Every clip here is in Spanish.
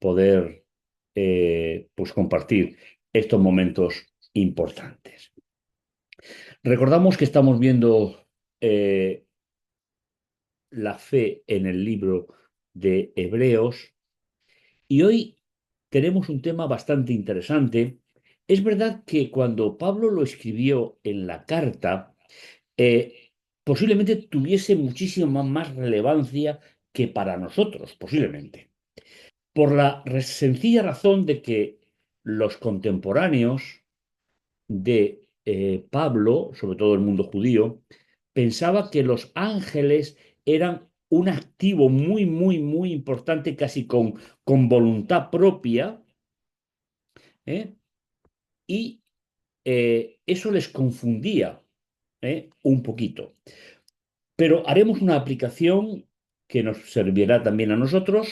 poder pues compartir estos momentos importantes. Recordamos que estamos viendo la fe en el libro de Hebreos y hoy tenemos un tema bastante interesante. Es verdad que cuando Pablo lo escribió en la carta, posiblemente tuviese muchísima más relevancia que para nosotros, posiblemente, por la sencilla razón de que los contemporáneos de Pablo, sobre todo el mundo judío, pensaba que los ángeles eran un activo muy, muy, muy importante, casi con voluntad propia, ¿eh? Y eso les confundía un poquito. Pero haremos una aplicación que nos servirá también a nosotros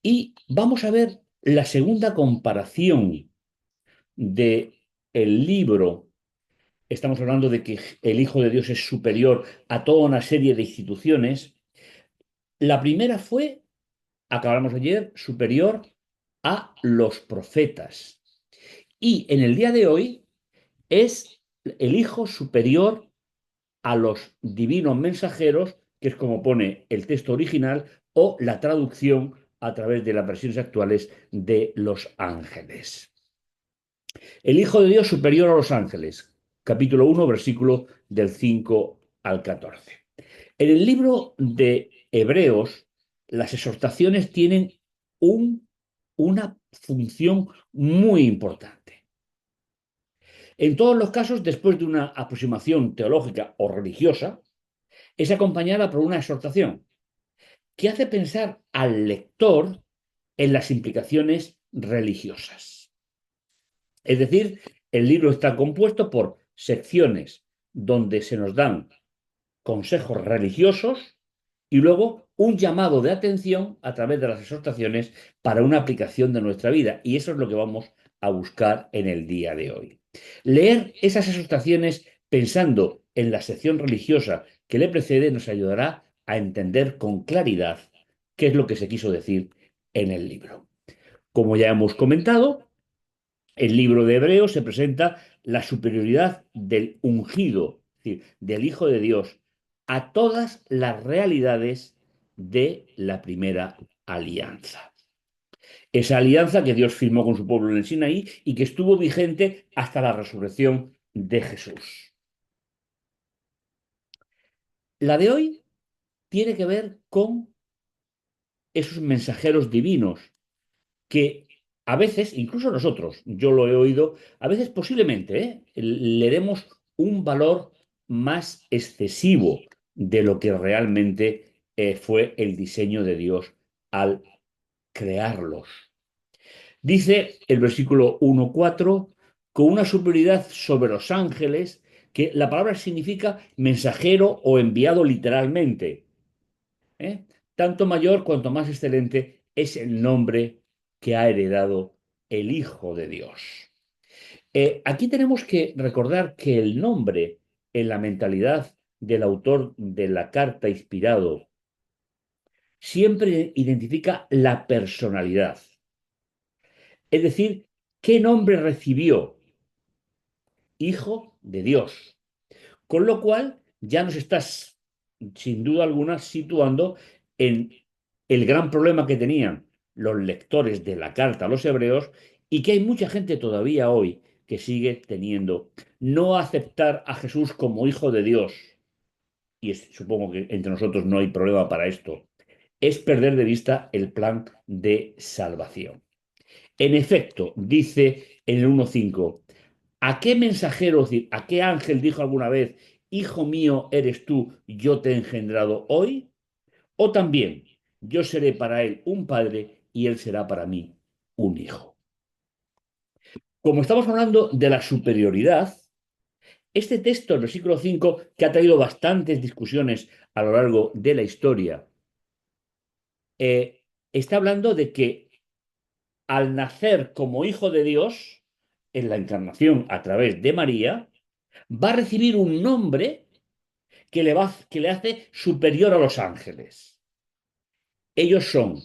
y vamos a ver la segunda comparación de el libro. Estamos hablando de que el Hijo de Dios es superior a toda una serie de instituciones. La primera fue, acabamos ayer, superior a los profetas. Y en el día de hoy es el Hijo superior a los divinos mensajeros, que es como pone el texto original, o la traducción a través de las versiones actuales de los ángeles. El Hijo de Dios superior a los ángeles, capítulo 1, versículo del 5 al 14. En el libro de Hebreos, las exhortaciones tienen una función muy importante. En todos los casos, después de una aproximación teológica o religiosa, es acompañada por una exhortación que hace pensar al lector en las implicaciones religiosas. Es decir, el libro está compuesto por secciones donde se nos dan consejos religiosos y luego un llamado de atención a través de las exhortaciones para una aplicación de nuestra vida. Y eso es lo que vamos a buscar en el día de hoy. Leer esas exhortaciones pensando en la sección religiosa que le precede nos ayudará a entender con claridad qué es lo que se quiso decir en el libro. Como ya hemos comentado, el libro de Hebreos se presenta la superioridad del ungido, es decir, del Hijo de Dios, a todas las realidades de la primera alianza. Esa alianza que Dios firmó con su pueblo en el Sinaí y que estuvo vigente hasta la resurrección de Jesús. La de hoy tiene que ver con esos mensajeros divinos que a veces, incluso nosotros, yo lo he oído, a veces posiblemente le demos un valor más excesivo de lo que realmente fue el diseño de Dios al crearlos. Dice el versículo 1:4, con una superioridad sobre los ángeles, que la palabra significa mensajero o enviado literalmente. ¿eh? Tanto mayor cuanto más excelente es el nombre que ha heredado el Hijo de Dios. Aquí tenemos que recordar que el nombre en la mentalidad del autor de la carta inspirado siempre identifica la personalidad. Es decir, ¿qué nombre recibió? Hijo de Dios. Con lo cual ya nos estás, sin duda alguna, situando en el gran problema que tenían los lectores de la carta a los hebreos y que hay mucha gente todavía hoy que sigue teniendo. No aceptar a Jesús como hijo de Dios, y supongo que entre nosotros no hay problema para esto, es perder de vista el plan de salvación. En efecto, dice en el 1.5, ¿a qué mensajero, es decir, a qué ángel dijo alguna vez, Hijo mío eres tú, yo te he engendrado hoy? O también, yo seré para él un padre y él será para mí un hijo. Como estamos hablando de la superioridad, este texto, el versículo 5, que ha traído bastantes discusiones a lo largo de la historia, está hablando de que al nacer como hijo de Dios, en la encarnación a través de María, va a recibir un nombre que le hace superior a los ángeles. Ellos son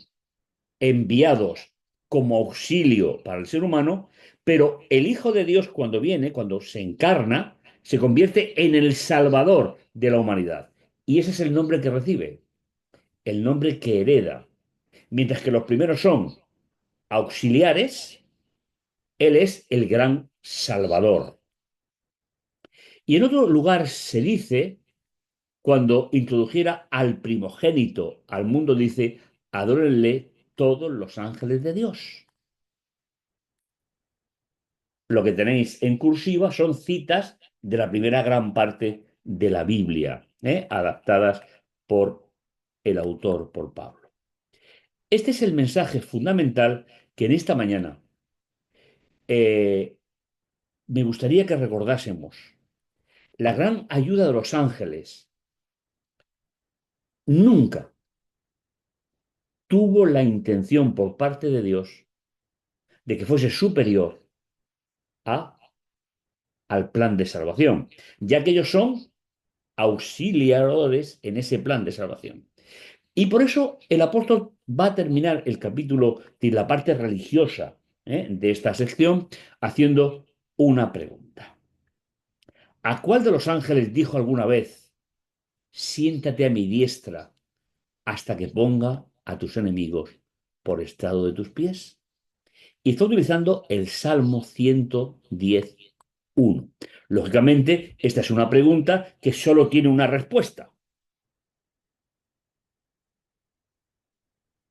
enviados como auxilio para el ser humano, pero el Hijo de Dios cuando viene, cuando se encarna, se convierte en el Salvador de la humanidad. Y ese es el nombre que recibe, el nombre que hereda. Mientras que los primeros son auxiliares, Él es el gran Salvador. Y en otro lugar se dice, cuando introdujera al primogénito al mundo, dice, adórenle todos los ángeles de Dios. Lo que tenéis en cursiva son citas de la primera gran parte de la Biblia, adaptadas por el autor, por Pablo. Este es el mensaje fundamental que en esta mañana me gustaría que recordásemos. La gran ayuda de los ángeles nunca tuvo la intención por parte de Dios de que fuese superior a, al plan de salvación, ya que ellos son auxiliadores en ese plan de salvación. Y por eso el apóstol va a terminar el capítulo de la parte religiosa de esta sección haciendo una pregunta. ¿A cuál de los ángeles dijo alguna vez, siéntate a mi diestra hasta que ponga a tus enemigos por estrado de tus pies? Y está utilizando el Salmo 110.1. Lógicamente, esta es una pregunta que solo tiene una respuesta.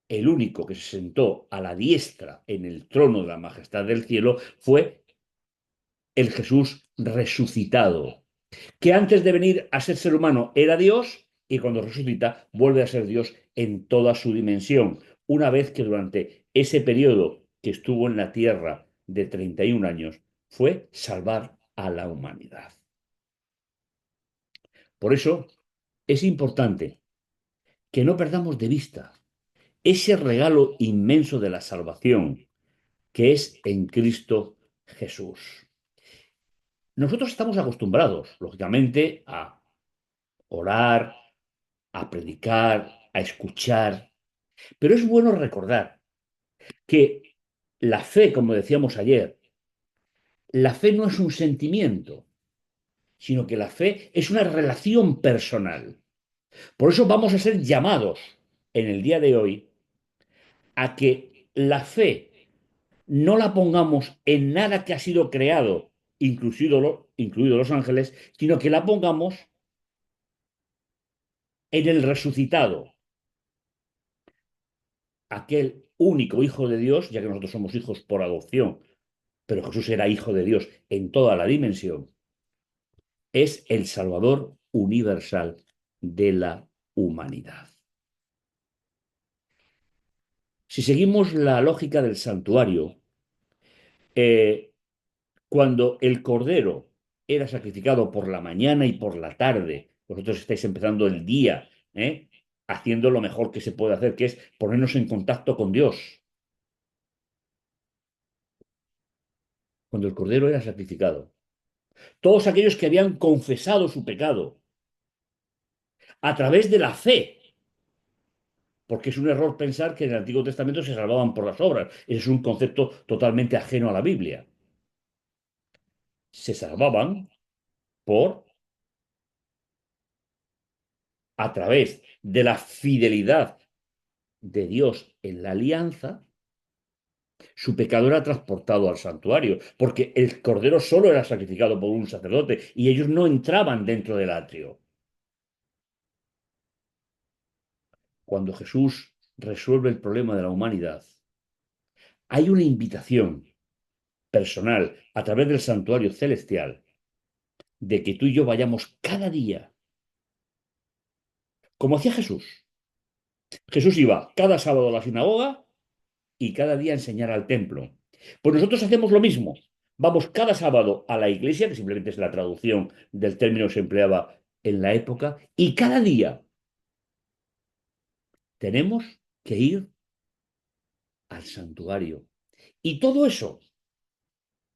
El único que se sentó a la diestra en el trono de la majestad del cielo fue el Jesús resucitado, que antes de venir a ser humano era Dios y cuando resucita vuelve a ser Dios en toda su dimensión, una vez que durante ese periodo que estuvo en la tierra de 31 años fue salvar a la humanidad. Por eso es importante que no perdamos de vista ese regalo inmenso de la salvación que es en Cristo Jesús. Nosotros estamos acostumbrados, lógicamente, a orar, a predicar, a escuchar, pero es bueno recordar que la fe, como decíamos ayer, la fe no es un sentimiento, sino que la fe es una relación personal. Por eso vamos a ser llamados en el día de hoy a que la fe no la pongamos en nada que ha sido creado, incluido los ángeles, sino que la pongamos en el resucitado, aquel único Hijo de Dios, ya que nosotros somos hijos por adopción, pero Jesús era Hijo de Dios en toda la dimensión, es el Salvador universal de la humanidad. Si seguimos la lógica del santuario, eh, cuando el cordero era sacrificado por la mañana y por la tarde, vosotros estáis empezando el día, haciendo lo mejor que se puede hacer, que es ponernos en contacto con Dios. Cuando el cordero era sacrificado, todos aquellos que habían confesado su pecado a través de la fe, porque es un error pensar que en el Antiguo Testamento se salvaban por las obras. Ese es un concepto totalmente ajeno a la Biblia. Se salvaban por a través de la fidelidad de Dios en la alianza, su pecado era transportado al santuario, porque el cordero solo era sacrificado por un sacerdote y ellos no entraban dentro del atrio. Cuando Jesús resuelve el problema de la humanidad, hay una invitación personal a través del santuario celestial de que tú y yo vayamos cada día, como hacía Jesús. Jesús iba cada sábado a la sinagoga y cada día a enseñar al templo. Pues nosotros hacemos lo mismo. Vamos cada sábado a la iglesia, que simplemente es la traducción del término que se empleaba en la época, y cada día tenemos que ir al santuario. Y todo eso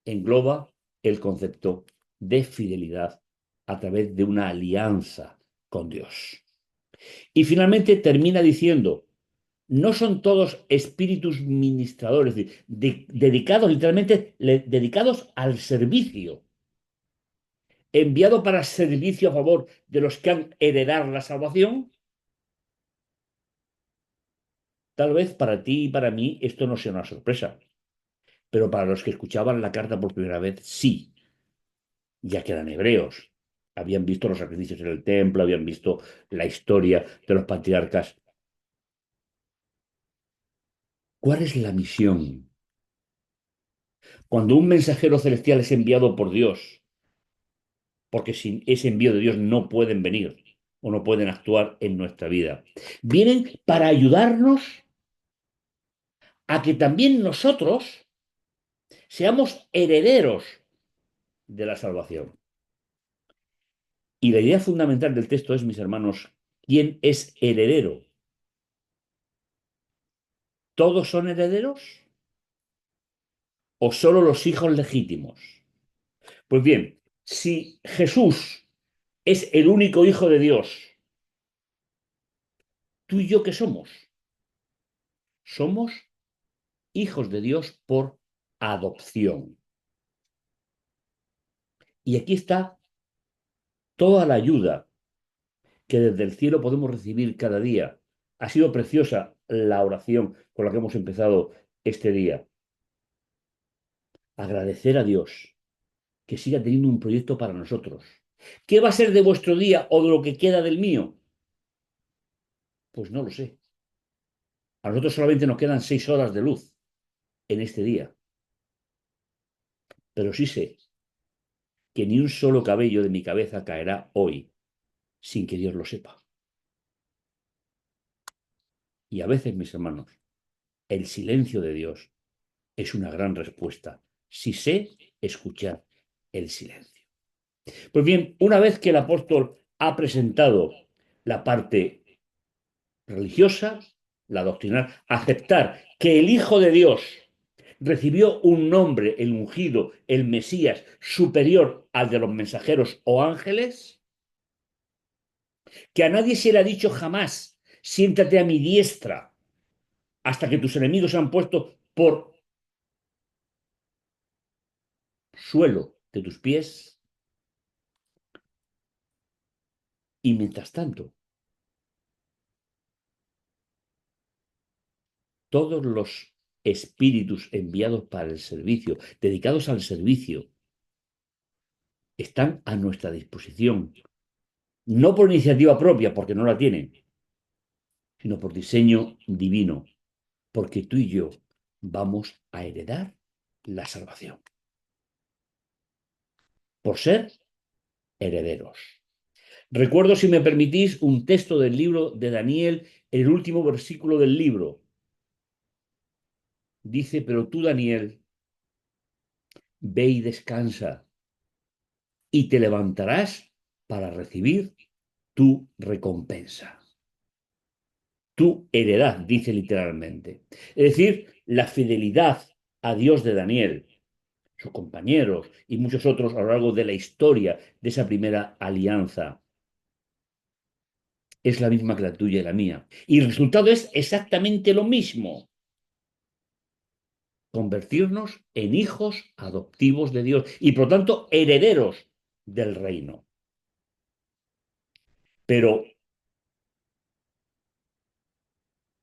engloba el concepto de fidelidad a través de una alianza con Dios. Y finalmente termina diciendo, no son todos espíritus ministradores, es decir, dedicados literalmente, dedicados al servicio, enviado para servicio a favor de los que han heredado la salvación. Tal vez para ti y para mí esto no sea una sorpresa, pero para los que escuchaban la carta por primera vez, sí, ya que eran hebreos. Habían visto los sacrificios en el templo, habían visto la historia de los patriarcas. ¿Cuál es la misión? Cuando un mensajero celestial es enviado por Dios, porque sin ese envío de Dios no pueden venir o no pueden actuar en nuestra vida, vienen para ayudarnos a que también nosotros seamos herederos de la salvación. Y la idea fundamental del texto es, mis hermanos, ¿quién es heredero? ¿Todos son herederos o solo los hijos legítimos? Pues bien, si Jesús es el único hijo de Dios, ¿tú y yo qué somos? Somos hijos de Dios por adopción. Y aquí está toda la ayuda que desde el cielo podemos recibir cada día. Ha sido preciosa la oración con la que hemos empezado este día. Agradecer a Dios que siga teniendo un proyecto para nosotros. ¿Qué va a ser de vuestro día o de lo que queda del mío? Pues no lo sé. A nosotros solamente nos quedan 6 horas de luz en este día. Pero sí sé que ni un solo cabello de mi cabeza caerá hoy sin que Dios lo sepa. Y a veces, mis hermanos, el silencio de Dios es una gran respuesta, si sé escuchar el silencio. Pues bien, una vez que el apóstol ha presentado la parte religiosa, la doctrinal, aceptar que el Hijo de Dios recibió un nombre, el ungido, el Mesías, superior al de los mensajeros o ángeles, que a nadie se le ha dicho jamás, siéntate a mi diestra hasta que tus enemigos se han puesto por suelo de tus pies. Y mientras tanto, todos los espíritus enviados para el servicio, dedicados al servicio, están a nuestra disposición, no por iniciativa propia, porque no la tienen, sino por diseño divino, porque tú y yo vamos a heredar la salvación, por ser herederos. Recuerdo, si me permitís, un texto del libro de Daniel, el último versículo del libro. Dice, pero tú, Daniel, ve y descansa, y te levantarás para recibir tu recompensa. Tu heredad, dice literalmente. Es decir, la fidelidad a Dios de Daniel, sus compañeros y muchos otros a lo largo de la historia de esa primera alianza es la misma que la tuya y la mía. Y el resultado es exactamente lo mismo: convertirnos en hijos adoptivos de Dios y por tanto herederos del reino. Pero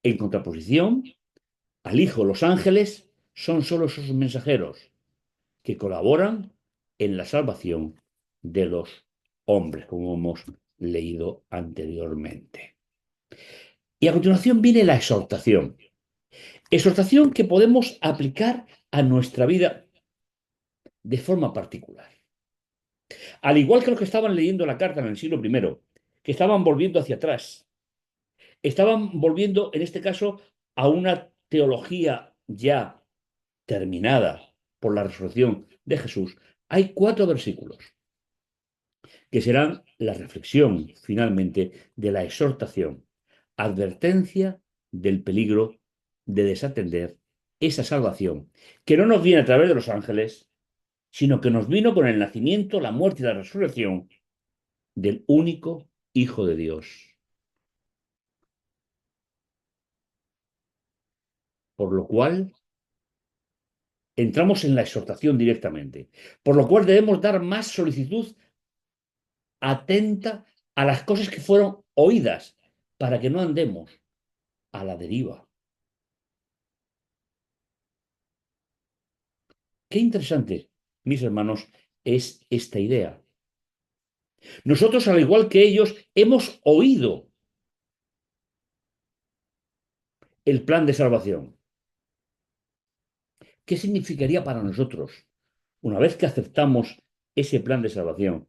en contraposición, al Hijo, los ángeles son solo esos mensajeros que colaboran en la salvación de los hombres, como hemos leído anteriormente. Y a continuación viene la exhortación. Exhortación que podemos aplicar a nuestra vida de forma particular. Al igual que los que estaban leyendo la carta en el siglo I, que estaban volviendo hacia atrás, estaban volviendo, en este caso, a una teología ya terminada por la resurrección de Jesús. Hay 4 versículos que serán la reflexión, finalmente, de la exhortación, advertencia del peligro de desatender esa salvación, que no nos viene a través de los ángeles, sino que nos vino con el nacimiento, la muerte y la resurrección del único Hijo de Dios. Por lo cual, entramos en la exhortación directamente. Por lo cual debemos dar más solicitud atenta a las cosas que fueron oídas, para que no andemos a la deriva. Qué interesante, mis hermanos, es esta idea. Nosotros, al igual que ellos, hemos oído el plan de salvación. ¿Qué significaría para nosotros, una vez que aceptamos ese plan de salvación,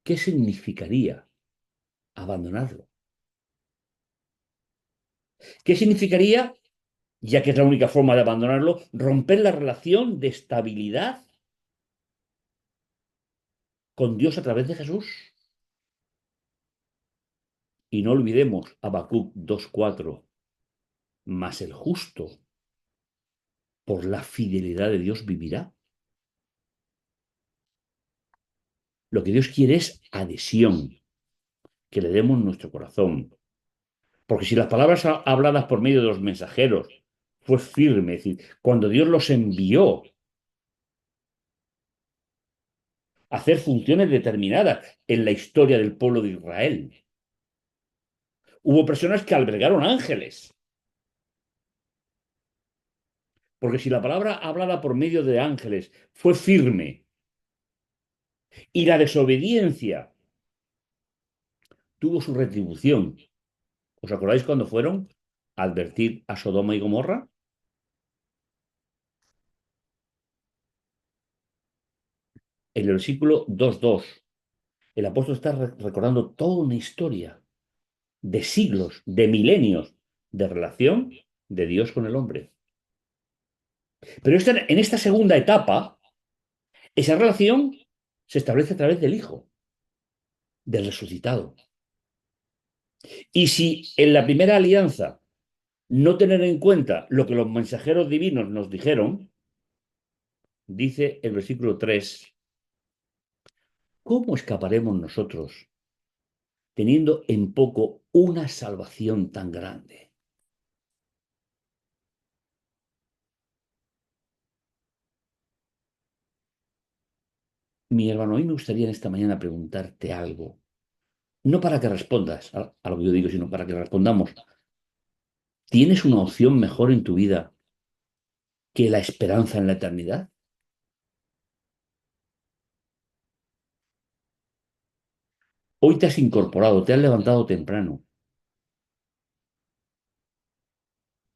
qué significaría abandonarlo? ¿Qué significaría, ya que es la única forma de abandonarlo, romper la relación de estabilidad con Dios a través de Jesús? Y no olvidemos Habacuc 2:4, mas el justo por la fidelidad de Dios vivirá. Lo que Dios quiere es adhesión, que le demos nuestro corazón. Porque si las palabras habladas por medio de los mensajeros fue firme, es decir, cuando Dios los envió a hacer funciones determinadas en la historia del pueblo de Israel, hubo personas que albergaron ángeles. Porque si la palabra hablada por medio de ángeles fue firme y la desobediencia tuvo su retribución, ¿os acordáis cuando fueron a advertir a Sodoma y Gomorra? En el versículo 2:2, el apóstol está recordando toda una historia de siglos, de milenios de relación de Dios con el hombre. Pero en esta segunda etapa, esa relación se establece a través del Hijo, del resucitado. Y si en la primera alianza no tener en cuenta lo que los mensajeros divinos nos dijeron, dice el versículo 3, ¿cómo escaparemos nosotros teniendo en poco una salvación tan grande? Mi hermano, a mí me gustaría en esta mañana preguntarte algo, no para que respondas a lo que yo digo, sino para que respondamos. ¿Tienes una opción mejor en tu vida que la esperanza en la eternidad? Hoy te has incorporado, te has levantado temprano.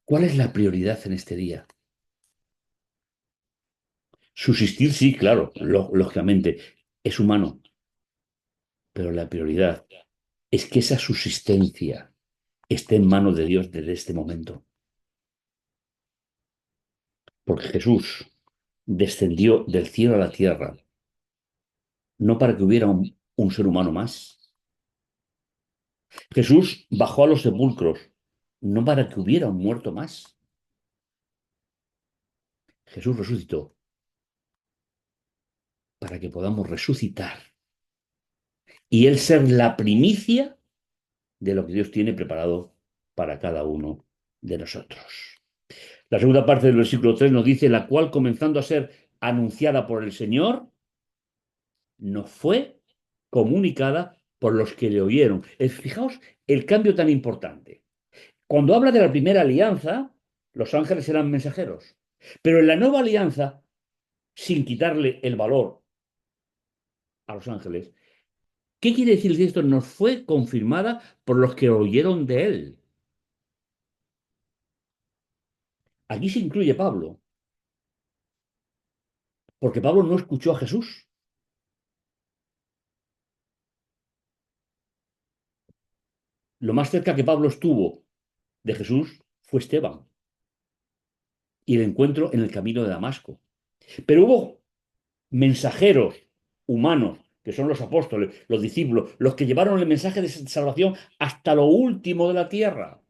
¿Cuál es la prioridad en este día? Subsistir, sí, claro, lógicamente, es humano, pero la prioridad es que esa subsistencia esté en manos de Dios desde este momento. Porque Jesús descendió del cielo a la tierra, no para que hubiera un ser humano más. Jesús bajó a los sepulcros, no para que hubiera un muerto más. Jesús resucitó para que podamos resucitar y Él ser la primicia de lo que Dios tiene preparado para cada uno de nosotros. La segunda parte del versículo 3 nos dice, la cual comenzando a ser anunciada por el Señor, nos fue comunicada por los que le oyeron. Fijaos el cambio tan importante. Cuando habla de la primera alianza, los ángeles eran mensajeros. Pero en la nueva alianza, sin quitarle el valor a los ángeles, ¿qué quiere decir esto? Nos fue confirmada por los que oyeron de él. Aquí se incluye Pablo, porque Pablo no escuchó a Jesús. Lo más cerca que Pablo estuvo de Jesús fue Esteban y el encuentro en el camino de Damasco. Pero hubo mensajeros humanos, que son los apóstoles, los discípulos, los que llevaron el mensaje de salvación hasta lo último de la tierra,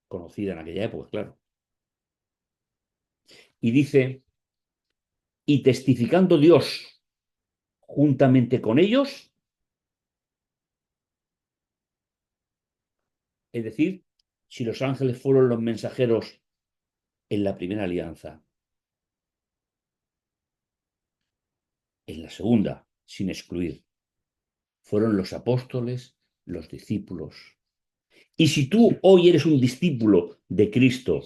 conocida en aquella época, claro. Y dice, y testificando Dios juntamente con ellos, es decir, si los ángeles fueron los mensajeros en la primera alianza. En la segunda, sin excluir, fueron los apóstoles, los discípulos. Y si tú hoy eres un discípulo de Cristo,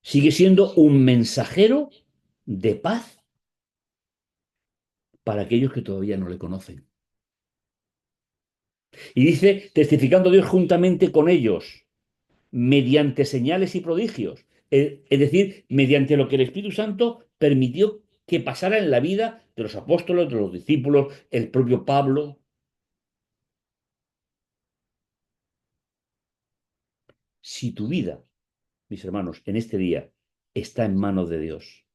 sigue siendo un mensajero de paz para aquellos que todavía no le conocen. Y dice, testificando Dios juntamente con ellos, mediante señales y prodigios. Es decir, mediante lo que el Espíritu Santo permitió que pasara en la vida de los apóstoles, de los discípulos, el propio Pablo. Si tu vida, mis hermanos, en este día está en manos de Dios,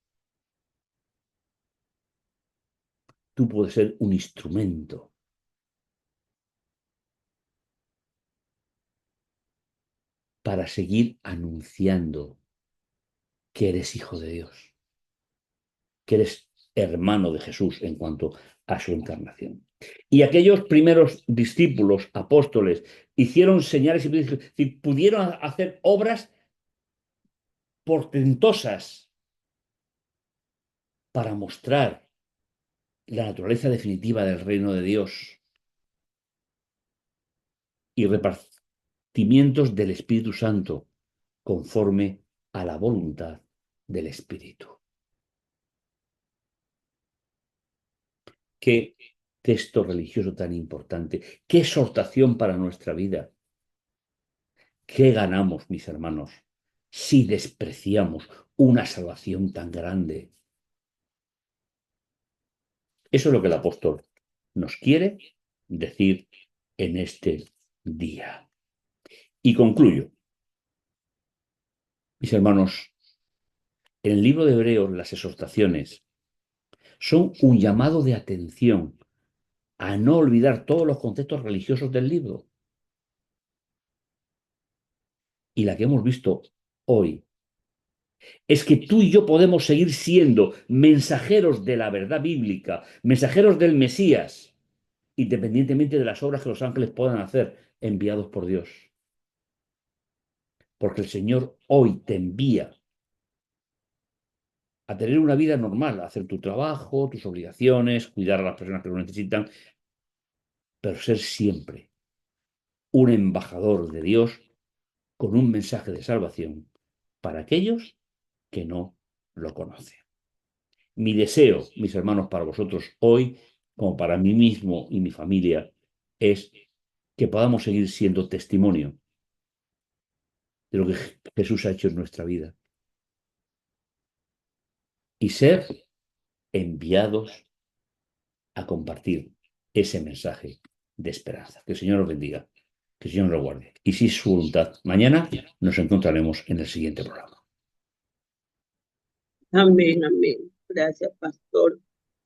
tú puedes ser un instrumento para seguir anunciando que eres hijo de Dios, que eres hermano de Jesús en cuanto a su encarnación. Y aquellos primeros discípulos, apóstoles, hicieron señales y prodigios, es decir, pudieron hacer obras portentosas para mostrar la naturaleza definitiva del reino de Dios y repartimientos del Espíritu Santo conforme a la voluntad del Espíritu. Qué texto religioso tan importante, qué exhortación para nuestra vida. ¿Qué ganamos, mis hermanos, si despreciamos una salvación tan grande? Eso es lo que el apóstol nos quiere decir en este día. Y concluyo, mis hermanos, en el libro de Hebreos las exhortaciones son un llamado de atención a no olvidar todos los conceptos religiosos del libro. Y la que hemos visto hoy es que tú y yo podemos seguir siendo mensajeros de la verdad bíblica, mensajeros del Mesías, independientemente de las obras que los ángeles puedan hacer, enviados por Dios. Porque el Señor hoy te envía a tener una vida normal, a hacer tu trabajo, tus obligaciones, cuidar a las personas que lo necesitan, pero ser siempre un embajador de Dios con un mensaje de salvación para aquellos que no lo conocen. Mi deseo, mis hermanos, para vosotros hoy, como para mí mismo y mi familia, es que podamos seguir siendo testimonio de lo que Jesús ha hecho en nuestra vida y ser enviados a compartir ese mensaje de esperanza. Que el Señor os bendiga, que el Señor nos guarde. Y si es su voluntad, mañana nos encontraremos en el siguiente programa. Amén, amén. Gracias, pastor.